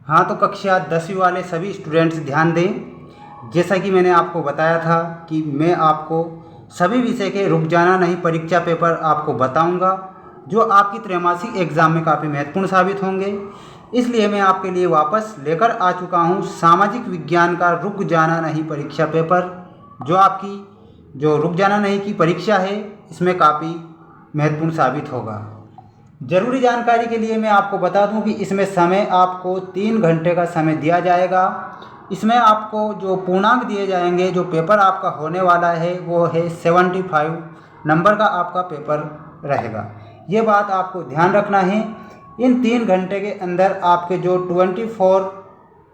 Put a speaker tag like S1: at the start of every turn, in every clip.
S1: हाँ, तो कक्षा 10वीं वाले सभी स्टूडेंट्स ध्यान दें। जैसा कि मैंने आपको बताया था कि मैं आपको सभी विषय के रुक जाना नहीं परीक्षा पेपर आपको बताऊंगा, जो आपकी त्रैमासिक एग्ज़ाम में काफ़ी महत्वपूर्ण साबित होंगे। इसलिए मैं आपके लिए वापस लेकर आ चुका हूँ सामाजिक विज्ञान का रुक जाना नहीं परीक्षा पेपर, जो आपकी जो रुक जाना नहीं की परीक्षा है इसमें काफ़ी महत्वपूर्ण साबित होगा। ज़रूरी जानकारी के लिए मैं आपको बता दूं कि इसमें समय आपको 3 घंटे का समय दिया जाएगा। इसमें आपको जो पूर्णांक दिए जाएंगे, जो पेपर आपका होने वाला है वो है 75 नंबर का आपका पेपर रहेगा। ये बात आपको ध्यान रखना है। इन 3 घंटे के अंदर आपके जो 24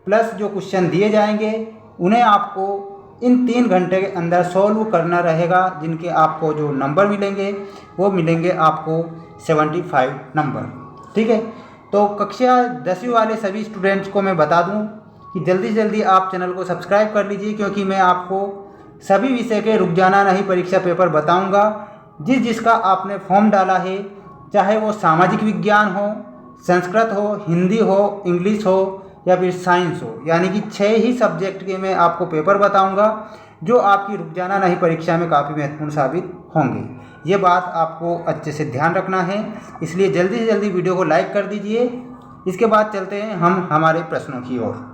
S1: प्लस जो क्वेश्चन दिए जाएंगे उन्हें आपको इन 3 घंटे के अंदर सॉल्व करना रहेगा, जिनके आपको जो नंबर मिलेंगे वो मिलेंगे आपको 75 नंबर। ठीक है, तो कक्षा 10वीं वाले सभी स्टूडेंट्स को मैं बता दूं कि जल्दी से जल्दी आप चैनल को सब्सक्राइब कर लीजिए, क्योंकि मैं आपको सभी विषय के रुक जाना नहीं परीक्षा पेपर बताऊंगा। जिसका आपने फॉर्म डाला है, चाहे वो सामाजिक विज्ञान हो, संस्कृत हो, हिंदी हो, इंग्लिश हो या फिर साइंस हो, यानी कि 6 ही सब्जेक्ट के मैं आपको पेपर बताऊंगा जो आपकी रुक जाना नहीं परीक्षा में काफ़ी महत्वपूर्ण साबित होंगे। ये बात आपको अच्छे से ध्यान रखना है, इसलिए जल्दी से जल्दी वीडियो को लाइक कर दीजिए। इसके बाद चलते हैं हम हमारे प्रश्नों की ओर।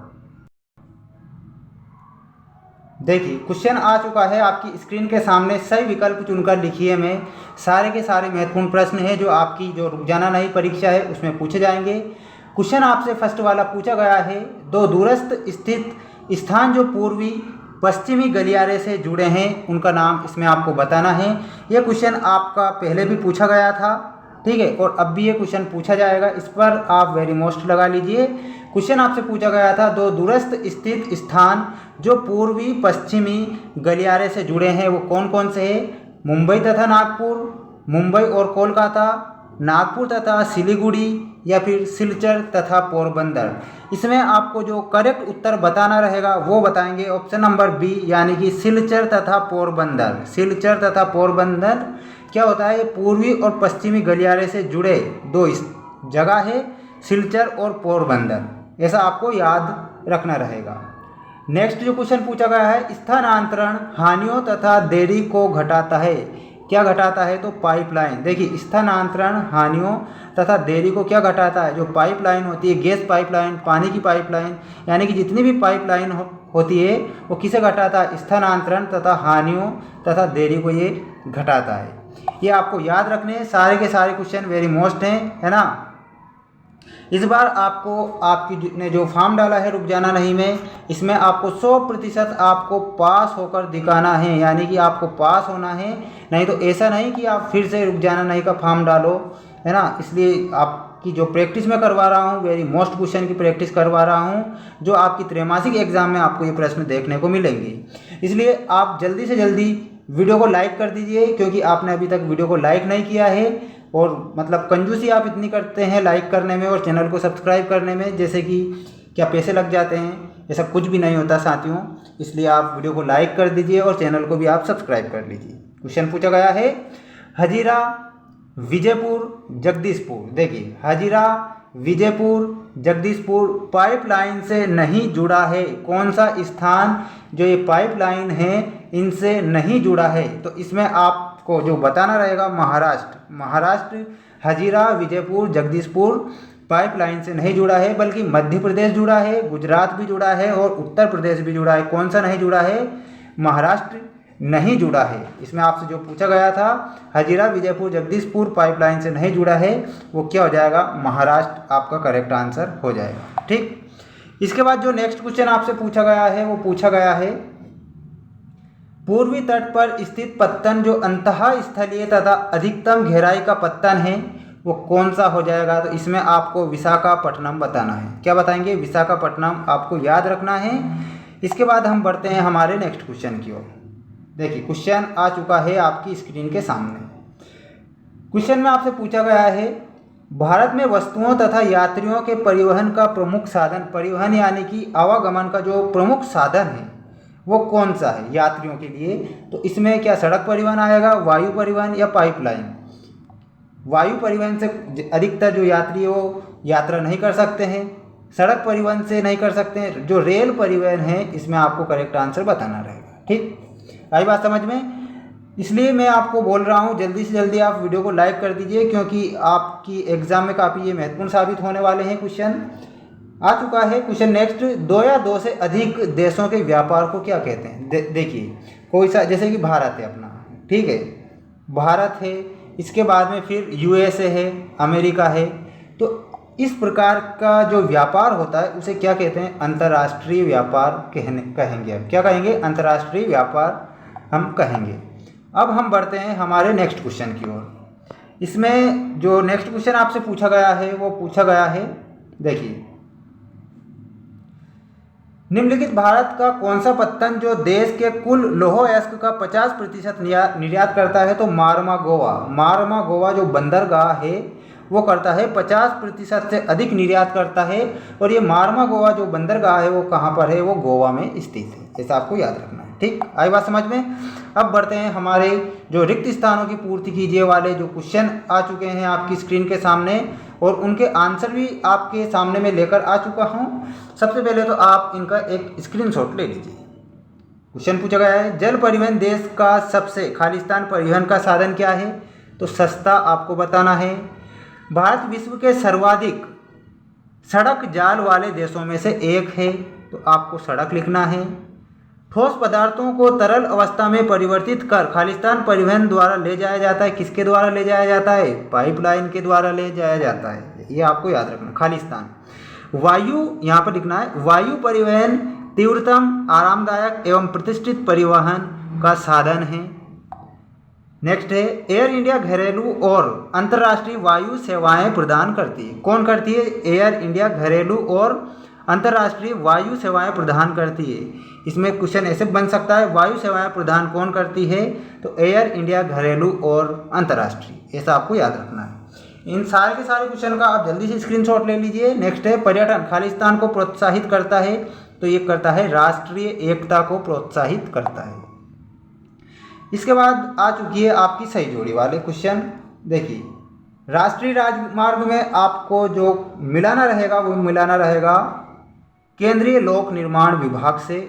S1: देखिए, क्वेश्चन आ चुका है आपकी स्क्रीन के सामने। सही विकल्प चुनकर लिखिए में सारे के सारे महत्वपूर्ण प्रश्न हैं जो आपकी जो रुक जाना नहीं परीक्षा है उसमें पूछे जाएंगे। क्वेश्चन आपसे फर्स्ट वाला पूछा गया है, दो दूरस्थ स्थित स्थान जो पूर्वी पश्चिमी गलियारे से जुड़े हैं उनका नाम इसमें आपको बताना है। यह क्वेश्चन आपका पहले भी पूछा गया था, ठीक है, और अब भी ये क्वेश्चन पूछा जाएगा। इस पर आप वेरी मोस्ट लगा लीजिए। क्वेश्चन आपसे पूछा गया था, दो दूरस्थ स्थित स्थान जो पूर्वी पश्चिमी गलियारे से जुड़े हैं वो कौन कौन से हैं? मुंबई तथा नागपुर, मुंबई और कोलकाता, नागपुर तथा सिलीगुड़ी या फिर सिलचर तथा पोरबंदर। इसमें आपको जो करेक्ट उत्तर बताना रहेगा वो बताएंगे ऑप्शन नंबर बी, यानी कि सिलचर तथा पोरबंदर। सिलचर तथा पोरबंदर क्या होता है? पूर्वी और पश्चिमी गलियारे से जुड़े दो जगह है, सिलचर और पोरबंदर। ऐसा आपको याद रखना रहेगा। नेक्स्ट जो क्वेश्चन पूछा गया है, स्थानांतरण हानियों तथा देरी को घटाता है। क्या घटाता है? तो पाइपलाइन। देखिए, स्थानांतरण हानियों तथा देरी को क्या घटाता है? जो पाइपलाइन होती है, गैस पाइपलाइन, पानी की पाइपलाइन, यानी कि जितनी भी पाइपलाइन होती है वो किसे घटाता है? स्थानांतरण तथा हानियों तथा देरी को ये घटाता है। ये आपको याद रखने हैं। सारे के सारे क्वेश्चन वेरी मोस्ट हैं, है ना। इस बार आपको आपकी ने जो फॉर्म डाला है रुक जाना नहीं में, इसमें आपको 100% आपको पास होकर दिखाना है, यानी कि आपको पास होना है। नहीं तो ऐसा नहीं कि आप फिर से रुक जाना नहीं का फॉर्म डालो, है ना। इसलिए आपकी जो प्रैक्टिस मैं करवा रहा हूँ, वेरी मोस्ट क्वेश्चन की प्रैक्टिस करवा रहा हूँ, जो आपकी त्रैमासिक एग्जाम में आपको ये प्रश्न देखने को मिलेंगे। इसलिए आप जल्दी से जल्दी वीडियो को लाइक कर दीजिए, क्योंकि आपने अभी तक वीडियो को लाइक नहीं किया है। और मतलब कंजूसी आप इतनी करते हैं लाइक करने में और चैनल को सब्सक्राइब करने में, जैसे कि क्या पैसे लग जाते हैं, ऐसा कुछ भी नहीं होता साथियों। इसलिए आप वीडियो को लाइक कर दीजिए और चैनल को भी आप सब्सक्राइब कर लीजिए। क्वेश्चन पूछा गया है, हजीरा विजयपुर जगदीशपुर। देखिए, हजीरा विजयपुर जगदीशपुर पाइपलाइन से नहीं जुड़ा है। कौन सा स्थान जो ये पाइपलाइन है इनसे नहीं जुड़ा है? तो इसमें आपको जो बताना रहेगा महाराष्ट्र। महाराष्ट्र हजीरा विजयपुर जगदीशपुर पाइपलाइन से नहीं जुड़ा है, बल्कि मध्य प्रदेश जुड़ा है, गुजरात भी जुड़ा है और उत्तर प्रदेश भी जुड़ा है। कौन सा नहीं जुड़ा है? महाराष्ट्र नहीं जुड़ा है। इसमें आपसे जो पूछा गया था, हजीरा विजयपुर जगदीशपुर पाइपलाइन से नहीं जुड़ा है, वो क्या हो जाएगा? महाराष्ट्र आपका करेक्ट आंसर हो जाएगा। ठीक, इसके बाद जो नेक्स्ट क्वेश्चन आपसे पूछा गया है वो पूछा गया है, पूर्वी तट पर स्थित पत्तन जो अंतः स्थलीय तथा अधिकतम गहराई का पत्तन है वो कौन सा हो जाएगा? तो इसमें आपको विशाखापट्टनम बताना है। क्या बताएंगे? विशाखापट्टनम आपको याद रखना है। इसके बाद हम बढ़ते हैं हमारे नेक्स्ट क्वेश्चन की ओर। देखिए, क्वेश्चन आ चुका है आपकी स्क्रीन के सामने। क्वेश्चन में आपसे पूछा गया है, भारत में वस्तुओं तथा यात्रियों के परिवहन का प्रमुख साधन, परिवहन यानी कि आवागमन का जो प्रमुख साधन है वो कौन सा है यात्रियों के लिए? तो इसमें क्या सड़क परिवहन आएगा, वायु परिवहन या पाइपलाइन? वायु परिवहन से अधिकतर जो यात्री वो यात्रा नहीं कर सकते हैं। सड़क परिवहन से नहीं कर सकते, जो रेल परिवहन है इसमें आपको करेक्ट आंसर बताना रहेगा। ठीक, आई बात समझ में? इसलिए मैं आपको बोल रहा हूँ जल्दी से जल्दी आप वीडियो को लाइक कर दीजिए, क्योंकि आपकी एग्ज़ाम में काफ़ी ये महत्वपूर्ण साबित होने वाले हैं। क्वेश्चन आ चुका है। क्वेश्चन नेक्स्ट, 2 या 2 से अधिक देशों के व्यापार को क्या कहते हैं? देखिए कोई सा, जैसे कि भारत है अपना, ठीक है, भारत है, इसके बाद में फिर यूएसए है, अमेरिका है, तो इस प्रकार का जो व्यापार होता है उसे क्या कहते हैं? अंतर्राष्ट्रीय व्यापार कहेंगे। अब क्या कहेंगे? अंतर्राष्ट्रीय व्यापार हम कहेंगे। अब हम बढ़ते हैं हमारे नेक्स्ट क्वेश्चन की ओर। इसमें जो नेक्स्ट क्वेश्चन आपसे पूछा गया है वो पूछा गया है, देखिए, निम्नलिखित भारत का कौन सा पत्तन जो देश के कुल लौह अयस्क का 50% निर्यात करता है? तो मारमा गोवा जो बंदरगाह है वो करता है 50% से अधिक निर्यात करता है। और ये मारमा गोवा जो बंदरगाह है वो कहाँ पर है? वो गोवा में स्थित है, ऐसा आपको याद रखना है। ठीक, आई बात समझ में? अब बढ़ते हैं हमारे जो रिक्त स्थानों की पूर्ति कीजिए वाले जो क्वेश्चन आ चुके हैं आपकी स्क्रीन के सामने, और उनके आंसर भी आपके सामने में लेकर आ चुका हूं। सबसे पहले तो आप इनका एक स्क्रीनशॉट ले लीजिए। क्वेश्चन पूछा गया है, जल परिवहन देश का सबसे खालिस्तान परिवहन का साधन क्या है? तो सस्ता आपको बताना है। भारत विश्व के सर्वाधिक सड़क जाल वाले देशों में से एक है, तो आपको सड़क लिखना है। ठोस पदार्थों को तरल अवस्था में परिवर्तित कर खालिस्तान परिवहन द्वारा ले जाया जाता है। किसके द्वारा ले जाया जाता है? पाइपलाइन के द्वारा ले जाया जाता है, ये आपको याद रखना। खालिस्तान वायु, यहाँ पर लिखना है, वायु परिवहन तीव्रतम, आरामदायक एवं प्रतिष्ठित परिवहन का साधन है। नेक्स्ट है, एयर इंडिया घरेलू और अंतर्राष्ट्रीय वायु सेवाएं प्रदान करती है। कौन करती है? एयर इंडिया घरेलू और अंतर्राष्ट्रीय वायु सेवाएं प्रदान करती है। इसमें क्वेश्चन ऐसे बन सकता है, वायु सेवाएं प्रदान कौन करती है? तो एयर इंडिया घरेलू और अंतर्राष्ट्रीय, ऐसा आपको याद रखना है। इन सारे के सारे क्वेश्चन का आप जल्दी से स्क्रीनशॉट ले लीजिए। नेक्स्ट है, पर्यटन खालिस्तान को प्रोत्साहित करता है, तो ये करता है राष्ट्रीय एकता को प्रोत्साहित करता है। इसके बाद आ चुकी है आपकी सही जोड़ी वाले क्वेश्चन। देखिए, राष्ट्रीय राजमार्ग में आपको जो मिलाना रहेगा वो मिलाना रहेगा केंद्रीय लोक निर्माण विभाग से।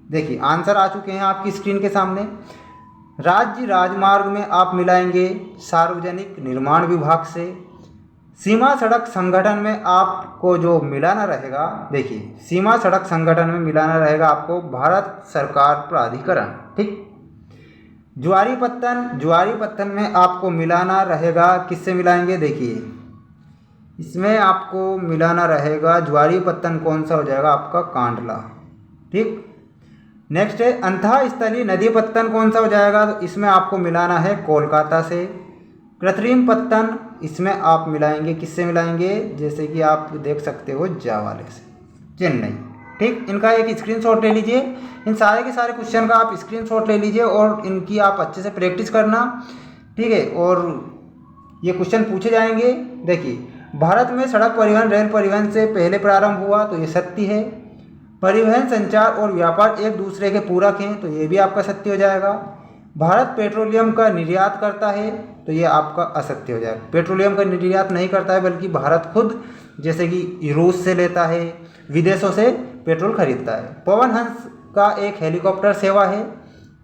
S1: देखिए आंसर आ चुके हैं आपकी स्क्रीन के सामने। राज्य राजमार्ग में आप मिलाएंगे सार्वजनिक निर्माण विभाग से। सीमा सड़क संगठन में आपको जो मिलाना रहेगा, देखिए सीमा सड़क संगठन में मिलाना रहेगा आपको भारत सरकार प्राधिकरण। ठीक, ज्वारी पत्तन में आपको मिलाना रहेगा, किससे मिलाएंगे? देखिए इसमें आपको मिलाना रहेगा ज्वारी पत्तन, कौन सा हो जाएगा आपका? कांडला। ठीक, नेक्स्ट है अंतःस्थलीय नदी पत्तन, कौन सा हो जाएगा? तो इसमें आपको मिलाना है कोलकाता से। कृत्रिम पत्तन, इसमें आप मिलाएंगे, किससे मिलाएंगे? जैसे कि आप देख सकते हो जावाले से, चेन्नई। ठीक, इनका एक स्क्रीनशॉट ले लीजिए। इन सारे के सारे क्वेश्चन का आप स्क्रीनशॉट ले लीजिए और इनकी आप अच्छे से प्रैक्टिस करना। ठीक है, और ये क्वेश्चन पूछे जाएंगे। देखिए, भारत में सड़क परिवहन रेल परिवहन से पहले प्रारंभ हुआ, तो ये सत्य है। परिवहन, संचार और व्यापार एक दूसरे के पूरक हैं, तो ये भी आपका सत्य हो जाएगा। भारत पेट्रोलियम का निर्यात करता है, तो ये आपका असत्य हो जाएगा। पेट्रोलियम का निर्यात नहीं करता है, बल्कि भारत खुद जैसे कि रूस से लेता है, विदेशों से पेट्रोल खरीदता है। पवन हंस का एक हेलीकॉप्टर सेवा है,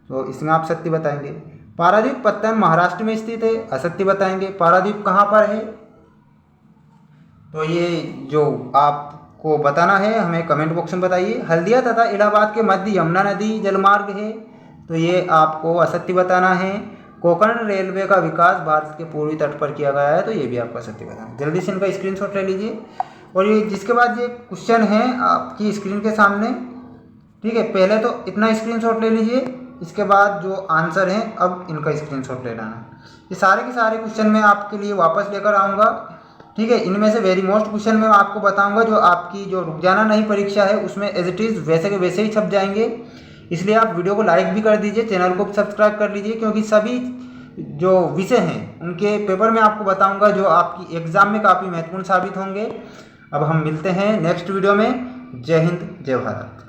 S1: तो इसमें आप सत्य बताएंगे। पारादीप पत्तन महाराष्ट्र में स्थित है, असत्य बताएंगे। पारादीप कहाँ पर है? तो ये जो आपको बताना है हमें कमेंट बॉक्स में बताइए। हल्दिया तथा इलाहाबाद के मध्य यमुना नदी जलमार्ग है, तो ये आपको असत्य बताना है। कोंकण रेलवे का विकास भारत के पूर्वी तट पर किया गया है, तो ये भी आपको सत्य बताना है। जल्दी से इनका स्क्रीनशॉट ले लीजिए। और ये जिसके बाद ये क्वेश्चन है आपकी स्क्रीन के सामने। ठीक है, पहले तो इतना स्क्रीनशॉट ले लीजिए, इसके बाद जो आंसर हैं अब इनका स्क्रीनशॉट ले लेना। ये सारे के सारे क्वेश्चन मैं आपके लिए वापस लेकर आऊँगा। ठीक है, इनमें से वेरी मोस्ट क्वेश्चन मैं आपको बताऊंगा जो आपकी जो रुक जाना नहीं परीक्षा है उसमें एज इट इज़ वैसे के वैसे ही छप जाएंगे। इसलिए आप वीडियो को लाइक भी कर दीजिए, चैनल को सब्सक्राइब कर लीजिए, क्योंकि सभी जो विषय हैं उनके पेपर में आपको बताऊंगा जो आपकी एग्ज़ाम में काफ़ी महत्वपूर्ण साबित होंगे। अब हम मिलते हैं नेक्स्ट वीडियो में। जय हिंद, जय भारत।